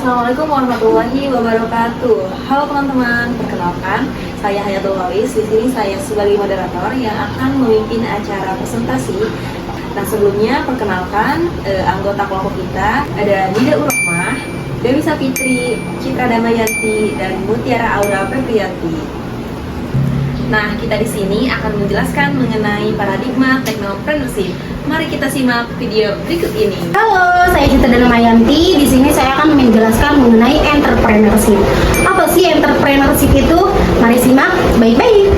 Assalamualaikum warahmatullahi wabarakatuh. Halo teman-teman, perkenalkan saya Hayatul Halis. Di sini saya sebagai moderator yang akan memimpin acara presentasi. Nah, sebelumnya perkenalkan anggota kelompok kita ada Nida Urahmah, Dewi Sapitri, Citra Damayanti, dan Mutiara Aura Febrianti. Nah, kita di sini akan menjelaskan mengenai paradigma technopreneurship. Mari kita simak video berikut ini. Halo, saya Citra Damayanti. Di sini saya akan menjelaskan mengenai entrepreneurship. Apa sih entrepreneurship itu? Mari simak baik-baik.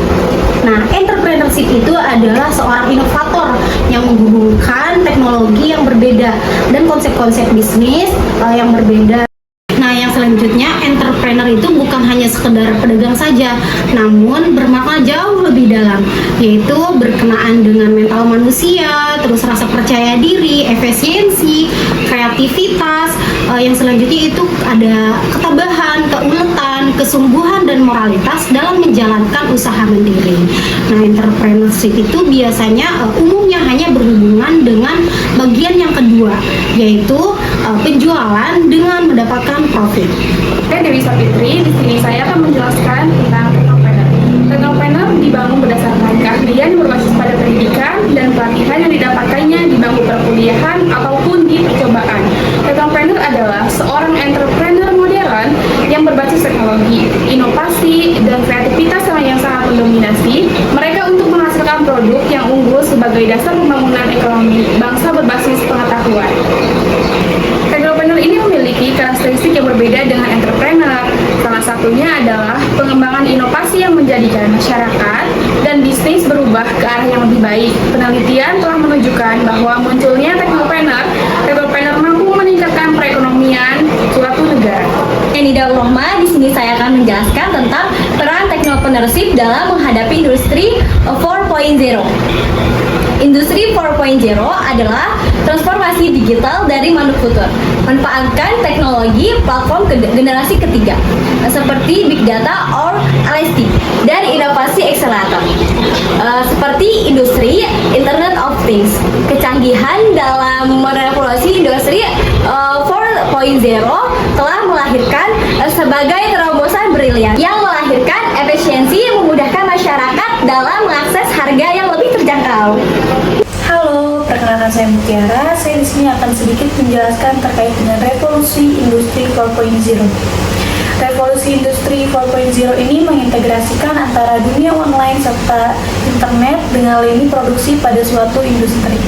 Nah, entrepreneurship itu adalah seorang inovator yang menghubungkan teknologi yang berbeda dan konsep-konsep bisnis yang berbeda. Nah, yang selanjutnya, entrepreneur itu bukan hanya sekedar pedagang saja, namun bermakna jauh lebih dalam, yaitu berkenaan dengan mental manusia, terus rasa percaya diri, efisiensi, kreativitas. Yang selanjutnya itu ada ketabahan, keuletan, kesungguhan, dan moralitas dalam menjalankan usaha mandiri. Nah, entrepreneurship itu biasanya umumnya hanya berhubungan dengan bagian yang kedua, yaitu penjualan dengan mendapatkan profit. Saya Dewi Sapitri. Di sini saya akan menjelaskan tentang technopreneur. Technopreneur dibangun berdasarkan keahlian yang berbasis pada pendidikan dan pelatihan yang didapatkannya di bangku perkuliahan ataupun di percobaan. Technopreneur adalah seorang entrepreneur modern yang berbasis teknologi, inovasi, dan kreativitas yang sangat mendominasi mereka untuk menghasilkan produk yang unggul sebagai dasar pembangunan ekonomi bangsa berbasis pengetahuan. Technopreneur ini memiliki karakteristik yang berbeda dengan entrepreneur. Salah satunya adalah pengembangan inovasi yang menjadikan masyarakat dan bisnis berubah ke arah yang lebih baik. Penelitian telah menunjukkan bahwa munculnya technopreneur mampu meningkatkan perekonomian suatu negara. Nida Urahmah, di sini saya akan menjelaskan tentang peran technopreneurship dalam menghadapi industri 4.0. Industri 4.0 adalah transformasi digital dari manufaktur, manfaatkan teknologi platform generasi ketiga seperti big data or LSD dan inovasi akselerator seperti industri Internet of Things. Kecanggihan dalam merevolusi industri 4.0 telah melahirkan sebagai terobosan brilian yang melahirkan efisiensi yang memudahkan masyarakat dalam mengakses harga yang lebih terjangkau. Halo, perkenalkan saya Mutiara. Saya di sini akan sedikit menjelaskan terkait dengan revolusi industri 4.0. Revolusi industri 4.0 ini mengintegrasikan antara dunia online serta internet dengan lini produksi pada suatu industri.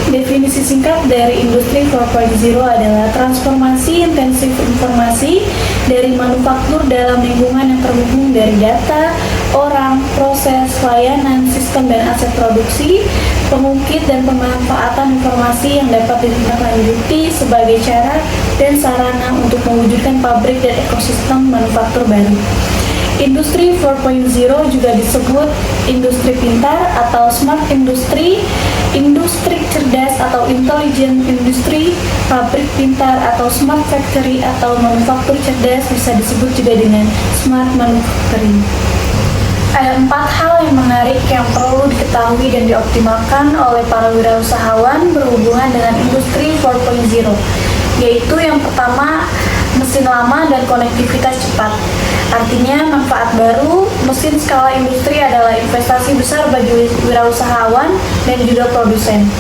Definisi singkat dari industri 4.0 adalah transformasi intensif informasi dari manufaktur dalam lingkungan yang terhubung dari data, orang, proses, layanan, sistem, dan aset produksi, pengukit dan pemanfaatan informasi yang dapat ditindaklanjuti sebagai cara dan sarana untuk mewujudkan pabrik dan ekosistem manufaktur baru. Industri 4.0 juga disebut industri pintar atau smart industry, industri cerdas atau intelligent industry, pabrik pintar atau smart factory atau manufaktur cerdas bisa disebut juga dengan smart manufacturing. Ada 4 hal yang menarik yang perlu diketahui dan dioptimalkan oleh para wirausahawan berhubungan dengan industri 4.0, yaitu yang pertama, mesin lama dan konektivitas cepat. Artinya, manfaat baru, mesin skala industri adalah investasi besar bagi wirausahawan dan juga produsen.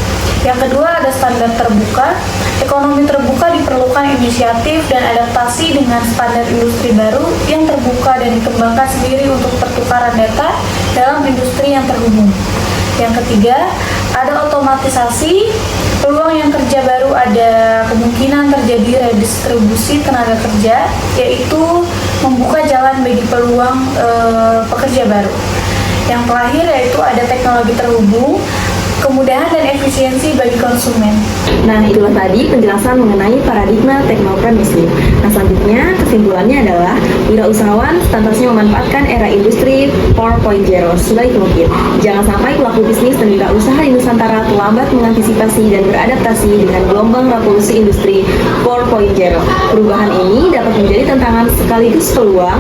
Yang kedua, ada standar terbuka. Ekonomi terbuka diperlukan inisiatif dan adaptasi dengan standar industri baru yang terbuka dan dikembangkan sendiri untuk pertukaran data dalam industri yang terhubung. Yang ketiga, ada otomatisasi. Peluang yang kerja baru ada kemungkinan terjadi redistribusi tenaga kerja, yaitu membuka jalan bagi peluang pekerja baru. Yang terakhir yaitu ada teknologi terhubung, kemudahan dan efisiensi bagi konsumen. Nah, itulah tadi penjelasan mengenai paradigma technopreneurship. Nah, selanjutnya kesimpulannya adalah wirausahawan seharusnya memanfaatkan era industri 4.0 sebaik mungkin. Jangan sampai pelaku bisnis dan wirausaha di Nusantara terlambat mengantisipasi dan beradaptasi dengan gelombang revolusi industri 4.0. Perubahan ini dapat menjadi tantangan sekaligus peluang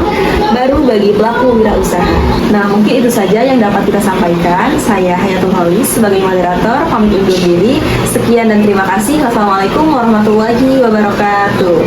baru bagi pelaku wirausaha. Nah, mungkin itu saja yang dapat kita sampaikan. Saya Hayatul Halis sebagai moderator pamit undur diri. Sekian dan terima kasih. Wassalamualaikum warahmatullahi wabarakatuh.